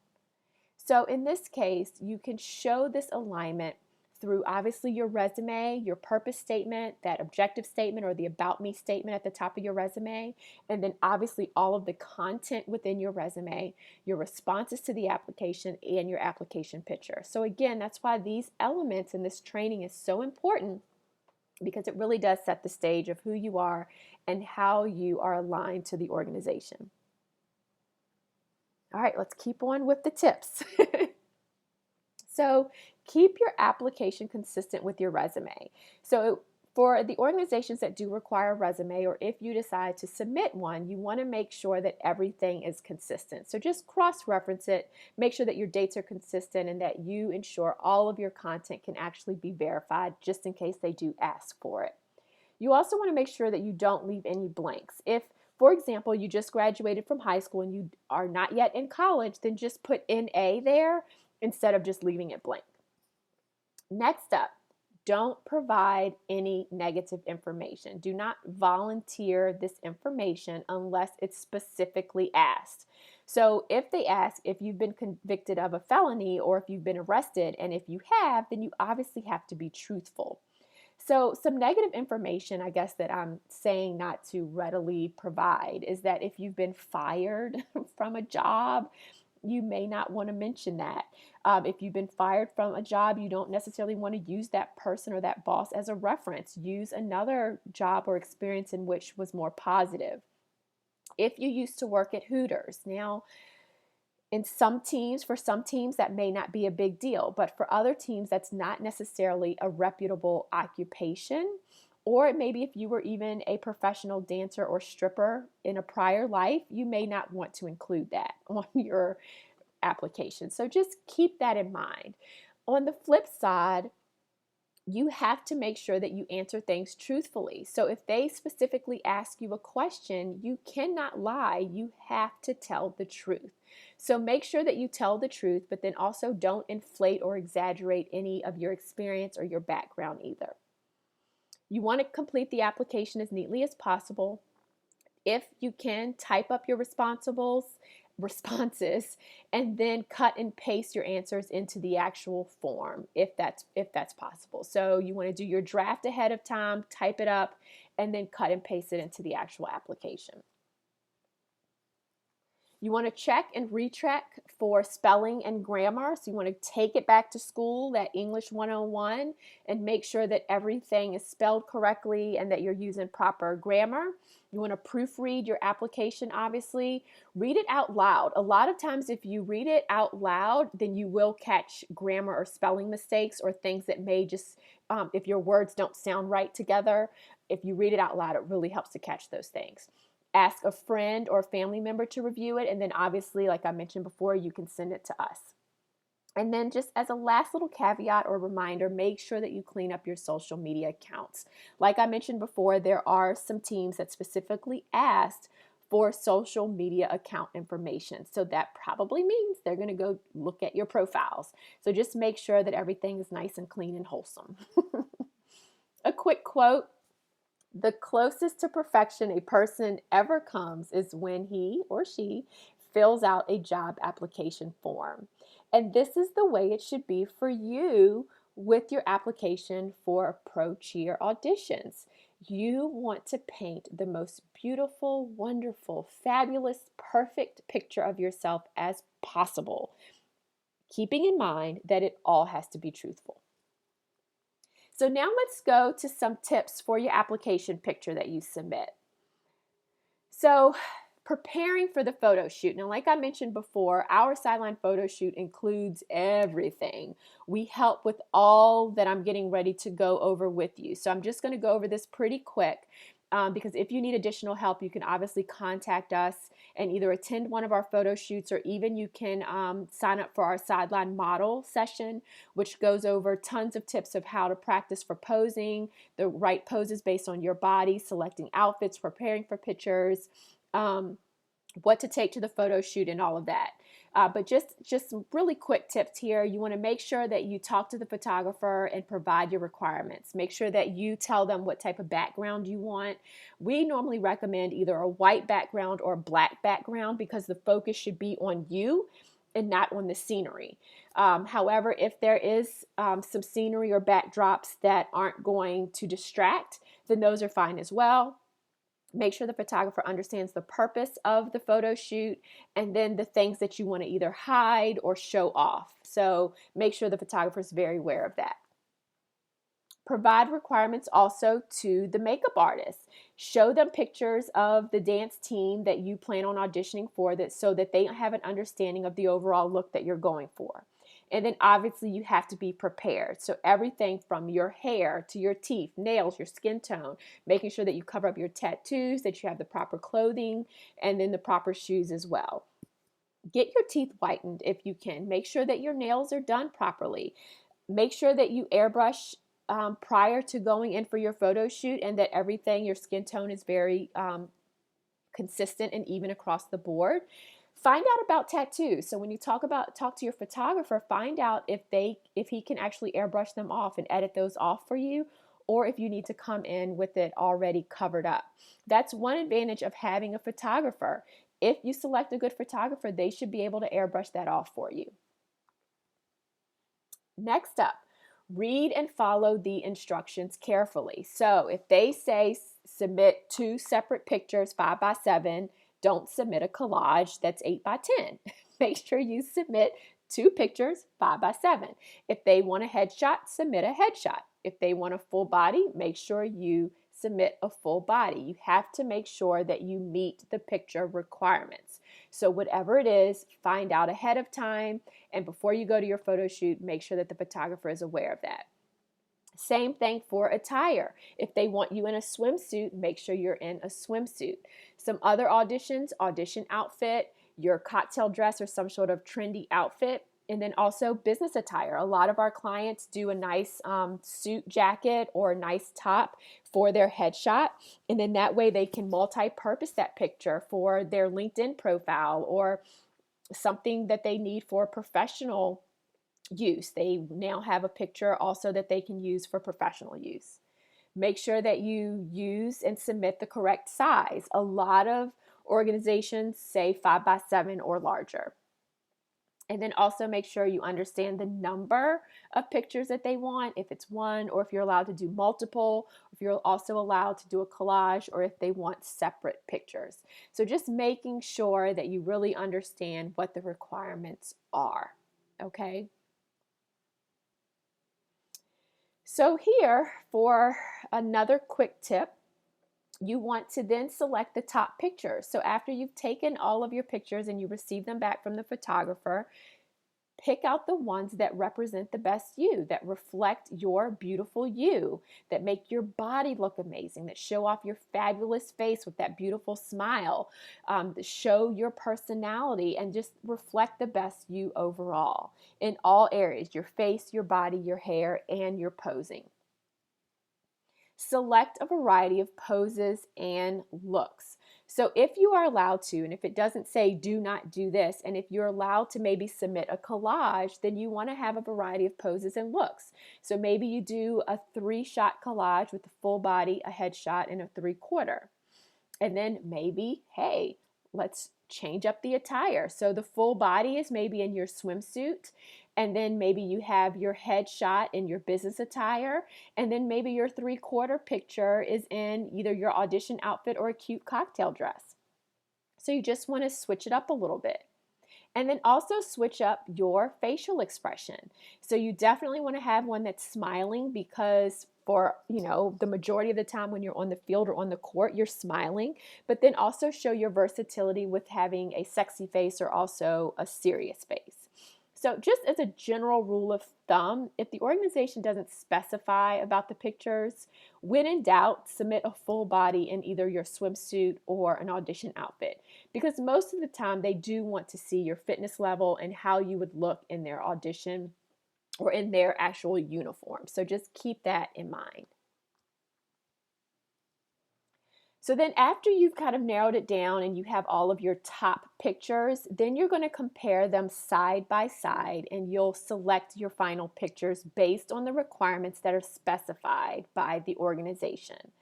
So in this case, you can show this alignment through obviously your resume, your purpose statement, that objective statement or the about me statement at the top of your resume, and then obviously all of the content within your resume, your responses to the application, and your application picture. So again, that's why these elements in this training is so important, because it really does set the stage of who you are and how you are aligned to the organization. All right, let's keep on with the tips. So keep your application consistent with your resume. So for the organizations that do require a resume, or if you decide to submit one, you want to make sure that everything is consistent. So just cross-reference it, make sure that your dates are consistent, and that you ensure all of your content can actually be verified just in case they do ask for it. You also want to make sure that you don't leave any blanks. If, for example, you just graduated from high school and you are not yet in college, then just put NA there instead of just leaving it blank. Next up, don't provide any negative information. Do not volunteer this information unless it's specifically asked. So if they ask if you've been convicted of a felony or if you've been arrested, and if you have, then you obviously have to be truthful. So some negative information, I guess, that I'm saying not to readily provide is that if you've been fired from a job, you may not want to mention that. If you've been fired from a job, you don't necessarily want to use that person or that boss as a reference. Use another job or experience in which was more positive. If you used to work at Hooters, now in some teams, for some teams, that may not be a big deal, but for other teams, that's not necessarily a reputable occupation. Or maybe if you were even a professional dancer or stripper in a prior life, you may not want to include that on your application. So just keep that in mind. On the flip side, you have to make sure that you answer things truthfully. So if they specifically ask you a question, you cannot lie. You have to tell the truth. So make sure that you tell the truth, but then also don't inflate or exaggerate any of your experience or your background either. You want to complete the application as neatly as possible. If you can, type up your responses and then cut and paste your answers into the actual form if that's possible. So you want to do your draft ahead of time, type it up, and then cut and paste it into the actual application. You want to check and recheck for spelling and grammar. So you want to take it back to school, that English 101, and make sure that everything is spelled correctly and that you're using proper grammar. You want to proofread your application, obviously. Read it out loud. A lot of times if you read it out loud, then you will catch grammar or spelling mistakes or things that may just, if your words don't sound right together, if you read it out loud, it really helps to catch those things. Ask a friend or family member to review it, and then obviously, like I mentioned before, you can send it to us. And then just as a last little caveat or reminder, make sure that you clean up your social media accounts. Like I mentioned before, there are some teams that specifically asked for social media account information. So that probably means they're going to go look at your profiles. So just make sure that everything is nice and clean and wholesome. A quick quote: the closest to perfection a person ever comes is when he or she fills out a job application form. And this is the way it should be for you with your application for pro cheer auditions. You want to paint the most beautiful, wonderful, fabulous, perfect picture of yourself as possible, keeping in mind that it all has to be truthful. So now let's go to some tips for your application picture that you submit. So preparing for the photo shoot. Now, like I mentioned before, our Sideline photo shoot includes everything. We help with all that I'm getting ready to go over with you. So I'm just going to go over this pretty quick. Because if you need additional help, you can obviously contact us and either attend one of our photo shoots, or even you can sign up for our Sideline model session, which goes over tons of tips of how to practice for posing, the right poses based on your body, selecting outfits, preparing for pictures, what to take to the photo shoot, and all of that. But just some really quick tips here. You want to make sure that you talk to the photographer and provide your requirements. Make sure that you tell them what type of background you want. We normally recommend either a white background or a black background because the focus should be on you and not on the scenery. However, if there is some scenery or backdrops that aren't going to distract, then those are fine as well. Make sure the photographer understands the purpose of the photo shoot and then the things that you want to either hide or show off. So make sure the photographer is very aware of that. Provide requirements also to the makeup artist. Show them pictures of the dance team that you plan on auditioning for, that so that they have an understanding of the overall look that you're going for. And then obviously you have to be prepared. So everything from your hair to your teeth, nails, your skin tone, making sure that you cover up your tattoos, that you have the proper clothing, and then the proper shoes as well. Get your teeth whitened if you can. Make sure that your nails are done properly. Make sure that you airbrush prior to going in for your photo shoot, and that everything, your skin tone is very consistent and even across the board. Find out about tattoos. So when you talk to your photographer, find out if he can actually airbrush them off and edit those off for you, or if you need to come in with it already covered up. That's one advantage of having a photographer. If you select a good photographer, they should be able to airbrush that off for you. Next up, read and follow the instructions carefully. So if they say submit 2 separate pictures, 5x7, don't submit a collage that's 8x10. Make sure you submit 2 pictures, 5x7. If they want a headshot, submit a headshot. If they want a full body, make sure you submit a full body. You have to make sure that you meet the picture requirements. So whatever it is, find out ahead of time, and before you go to your photo shoot, make sure that the photographer is aware of that. Same thing for attire. If they want you in a swimsuit, make sure you're in a swimsuit. Some other auditions, audition outfit, your cocktail dress or some sort of trendy outfit, and then also business attire. A lot of our clients do a nice suit jacket or a nice top for their headshot, and then that way they can multi-purpose that picture for their LinkedIn profile or something that they need for professional use. They now have a picture also that they can use for professional use. Make sure that you use and submit the correct size. A lot of organizations say 5x7 or larger. And then also make sure you understand the number of pictures that they want, if it's one, or if you're allowed to do multiple, if you're also allowed to do a collage, or if they want separate pictures. So just making sure that you really understand what the requirements are, okay? So here, for another quick tip, you want to then select the top pictures. So after you've taken all of your pictures and you receive them back from the photographer, pick out the ones that represent the best you, that reflect your beautiful you, that make your body look amazing, that show off your fabulous face with that beautiful smile, that show your personality and just reflect the best you overall in all areas, your face, your body, your hair, and your posing. Select a variety of poses and looks. So if you are allowed to, and if it doesn't say do not do this, and if you're allowed to maybe submit a collage, then you want to have a variety of poses and looks. So maybe you do a 3-shot collage with a full body, a headshot, and a 3/4. And then maybe, hey, let's change up the attire. So the full body is maybe in your swimsuit, and then maybe you have your headshot in your business attire, and then maybe your 3/4 picture is in either your audition outfit or a cute cocktail dress. So you just want to switch it up a little bit. And then also switch up your facial expression. So you definitely want to have one that's smiling, because for, the majority of the time when you're on the field or on the court, you're smiling, but then also show your versatility with having a sexy face or also a serious face. So just as a general rule of thumb, if the organization doesn't specify about the pictures, when in doubt, submit a full body in either your swimsuit or an audition outfit, because most of the time they do want to see your fitness level and how you would look in their audition or in their actual uniform. So just keep that in mind. So then after you've kind of narrowed it down and you have all of your top pictures, then you're going to compare them side by side, and you'll select your final pictures based on the requirements that are specified by the organization.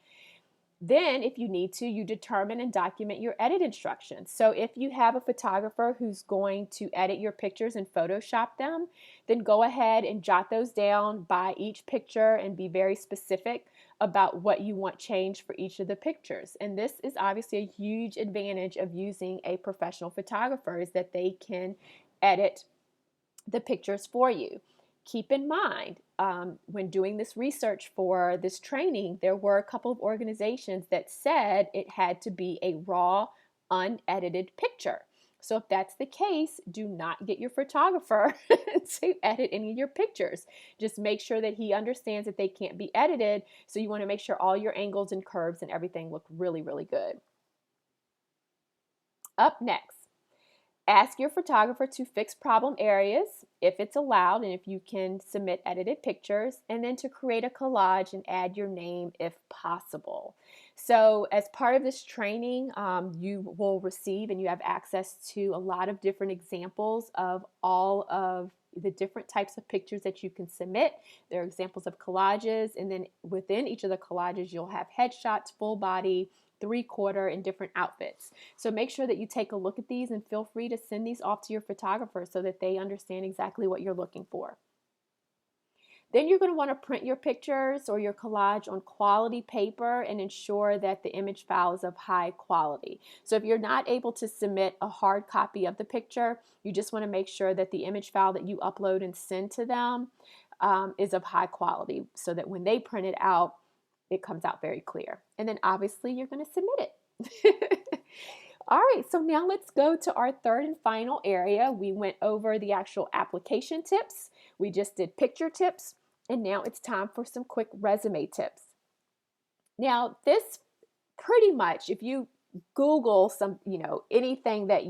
Then, if you need to, you determine and document your edit instructions. So if you have a photographer who's going to edit your pictures and Photoshop them, then go ahead and jot those down by each picture and be very specific about what you want changed for each of the pictures. And this is obviously a huge advantage of using a professional photographer, is that they can edit the pictures for you. Keep in mind, when doing this research for this training, there were a couple of organizations that said it had to be a raw, unedited picture. So if that's the case, do not get your photographer to edit any of your pictures. Just make sure that he understands that they can't be edited. So you want to make sure all your angles and curves and everything look really, really good. Up next, ask your photographer to fix problem areas if it's allowed and if you can submit edited pictures, and then to create a collage and add your name if possible. So as part of this training, you will receive and you have access to a lot of different examples of all of the different types of pictures that you can submit. There are examples of collages, and then within each of the collages, you'll have headshots, full body, 3/4, in different outfits. So make sure that you take a look at these and feel free to send these off to your photographer so that they understand exactly what you're looking for. Then you're going to want to print your pictures or your collage on quality paper and ensure that the image file is of high quality. So if you're not able to submit a hard copy of the picture, you just want to make sure that the image file that you upload and send to them is of high quality, so that when they print it out, it comes out very clear. And then obviously you're going to submit it. All right, so now let's go to our third and final area. We went over the actual application tips. We just did picture tips, and now it's time for some quick resume tips. Now, this pretty much, if you Google some, anything that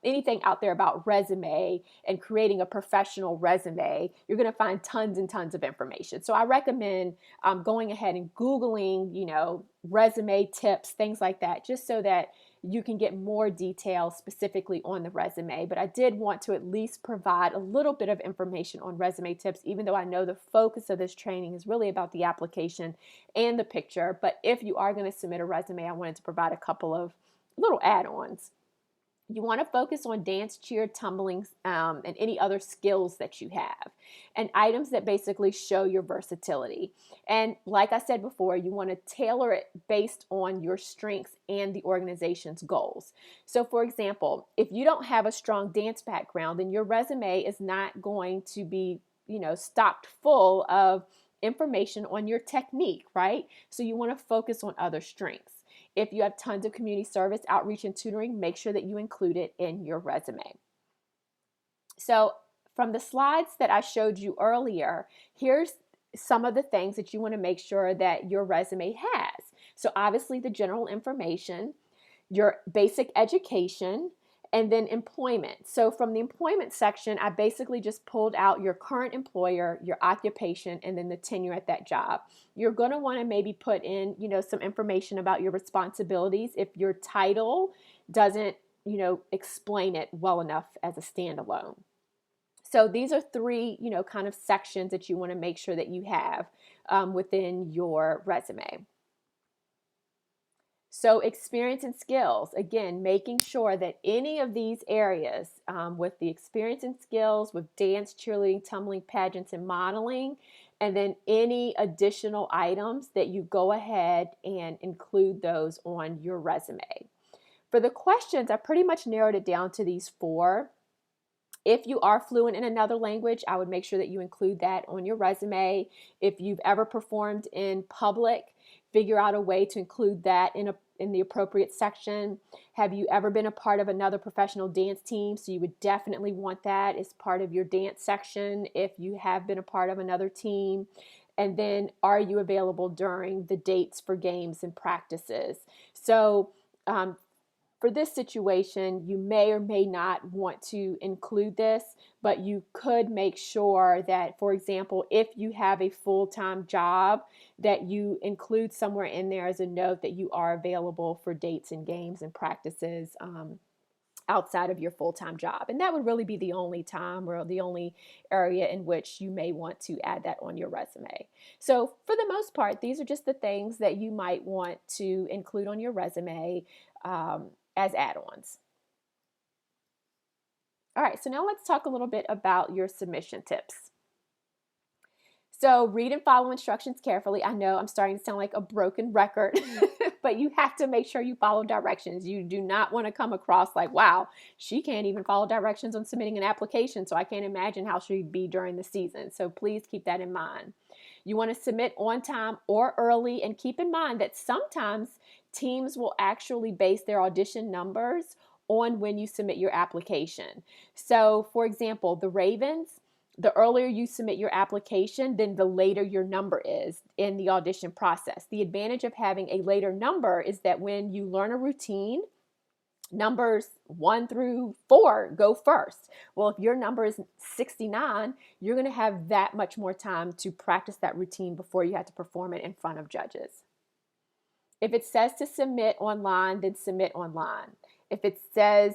anything out there about resume and creating a professional resume, you're going to find tons and tons of information. So I recommend going ahead and Googling, resume tips, things like that, just so that you can get more details specifically on the resume. But I did want to at least provide a little bit of information on resume tips, even though I know the focus of this training is really about the application and the picture. But if you are going to submit a resume, I wanted to provide a couple of little add-ons. You want to focus on dance, cheer, tumbling, and any other skills that you have, and items that basically show your versatility. And like I said before, you want to tailor it based on your strengths and the organization's goals. So for example, if you don't have a strong dance background, then your resume is not going to be, stocked full of information on your technique, right? So you want to focus on other strengths. If you have tons of community service, outreach, and tutoring, make sure that you include it in your resume. So From the slides that I showed you earlier, here's some of the things that you want to make sure that your resume has. So obviously the general information, your basic education, and then employment. So from the employment section, I basically just pulled out your current employer, your occupation, and then the tenure at that job. You're going to want to maybe put in, some information about your responsibilities if your title doesn't, explain it well enough as a standalone. So these are three, kind of sections that you want to make sure that you have within your resume. So experience and skills, again, making sure that any of these areas with the experience and skills, with dance, cheerleading, tumbling, pageants, and modeling, and then any additional items that you go ahead and include those on your resume. For the questions, I pretty much narrowed it down to these four. If you are fluent in another language, I would make sure that you include that on your resume. If you've ever performed in public, figure out a way to include that in the appropriate section. Have you ever been a part of another professional dance team? So you would definitely want that as part of your dance section if you have been a part of another team. And then, are you available during the dates for games and practices? So for this situation, you may or may not want to include this, but you could make sure that, for example, if you have a full-time job, that you include somewhere in there as a note that you are available for dates and games and practices outside of your full-time job. And that would really be the only time or the only area in which you may want to add that on your resume. So for the most part, these are just the things that you might want to include on your resume as add-ons. All right, so now let's talk a little bit about your submission tips. So read and follow instructions carefully. I know I'm starting to sound like a broken record, but you have to make sure you follow directions. You do not want to come across like, wow, she can't even follow directions on submitting an application, so I can't imagine how she'd be during the season. So please keep that in mind. You want to submit on time or early, and keep in mind that sometimes teams will actually base their audition numbers on when you submit your application. So for example, the Ravens, the earlier you submit your application, then the later your number is in the audition process. The advantage of having a later number is that when you learn a routine, numbers 1 through 4 go first. Well, if your number is 69, you're going to have that much more time to practice that routine before you have to perform it in front of judges. If it says to submit online, then submit online. If it says,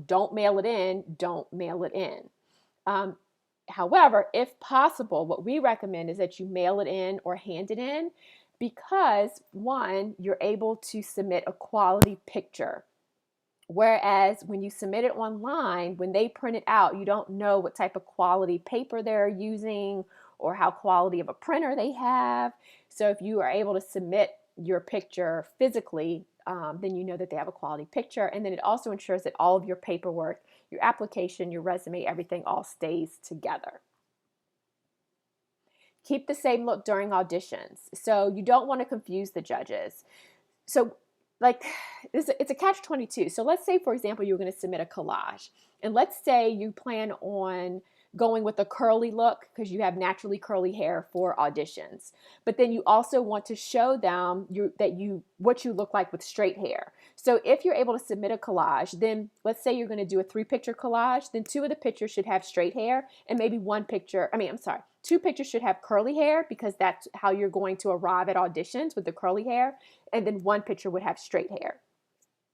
don't mail it in, don't mail it in. However, if possible, what we recommend is that you mail it in or hand it in because, one, you're able to submit a quality picture. Whereas when you submit it online, when they print it out, you don't know what type of quality paper they're using or how quality of a printer they have. So if you are able to submit your picture physically, then you know that they have a quality picture. And then it also ensures that all of your paperwork, your application, your resume, everything all stays together. Keep the same look during auditions. So you don't want to confuse the judges. So it's a catch-22. So let's say, for example, you're going to submit a collage. And let's say you plan on going with a curly look because you have naturally curly hair for auditions. But then you also want to show them what you look like with straight hair. So if you're able to submit a collage, then let's say you're going to do a 3-picture collage, then 2 of the pictures should have straight hair and maybe 2 pictures should have curly hair because that's how you're going to arrive at auditions, with the curly hair, and then 1 picture would have straight hair.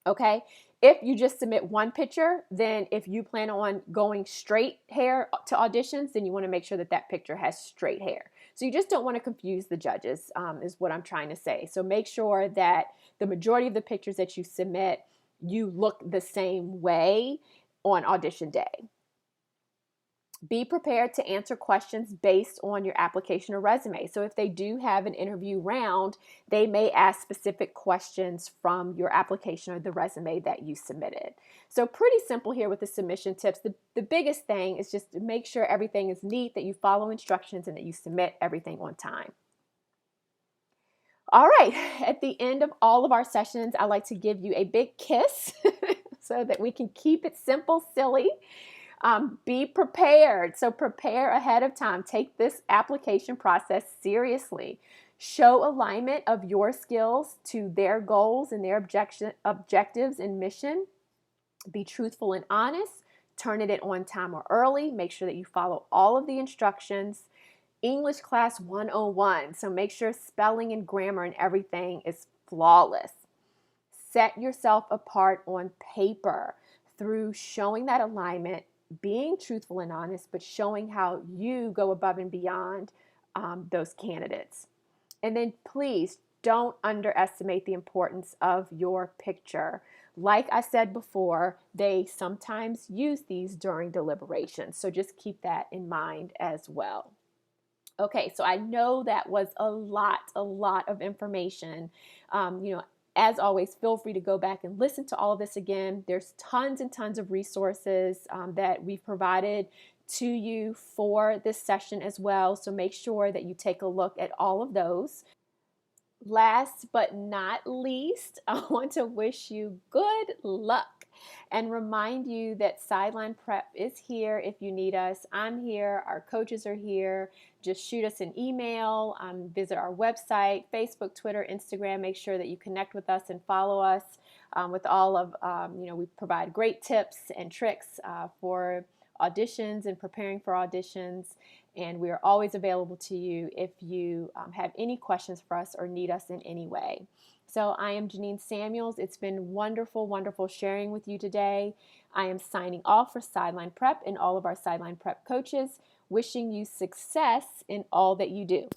Okay? If you just submit 1 picture, then if you plan on going straight hair to auditions, then you want to make sure that that picture has straight hair. So you just don't want to confuse the judges, is what I'm trying to say. So make sure that the majority of the pictures that you submit, you look the same way on audition day. Be prepared to answer questions based on your application or resume. So if they do have an interview round, they may ask specific questions from your application or the resume that you submitted. So pretty simple here with the submission tips. The biggest thing is just to make sure everything is neat, that you follow instructions, and that you submit everything on time. All right, at the end of all of our sessions, I like to give you a big kiss so that we can keep it simple, silly. Be prepared. So prepare ahead of time. Take this application process seriously. Show alignment of your skills to their goals and their objectives and mission. Be truthful and honest. Turn it in on time or early. Make sure that you follow all of the instructions. English class 101. So make sure spelling and grammar and everything is flawless. Set yourself apart on paper through showing that alignment, being truthful and honest, but showing how you go above and beyond those candidates. And then please don't underestimate the importance of your picture. Like I said before, they sometimes use these during deliberations. So just keep that in mind as well. Okay, so I know that was a lot of information. As always, feel free to go back and listen to all of this again. There's tons and tons of resources that we've provided to you for this session as well. So make sure that you take a look at all of those. Last but not least, I want to wish you good luck and remind you that Sideline Prep is here if you need us. I'm here. Our coaches are here. Just shoot us an email, visit our website, Facebook, Twitter, Instagram. Make sure that you connect with us and follow us with all of, we provide great tips and tricks for auditions and preparing for auditions. And we are always available to you if you have any questions for us or need us in any way. So I am Janine Samuels. It's been wonderful sharing with you today. I am signing off for Sideline Prep and all of our Sideline Prep coaches, wishing you success in all that you do.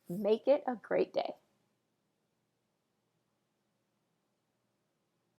Make it a great day.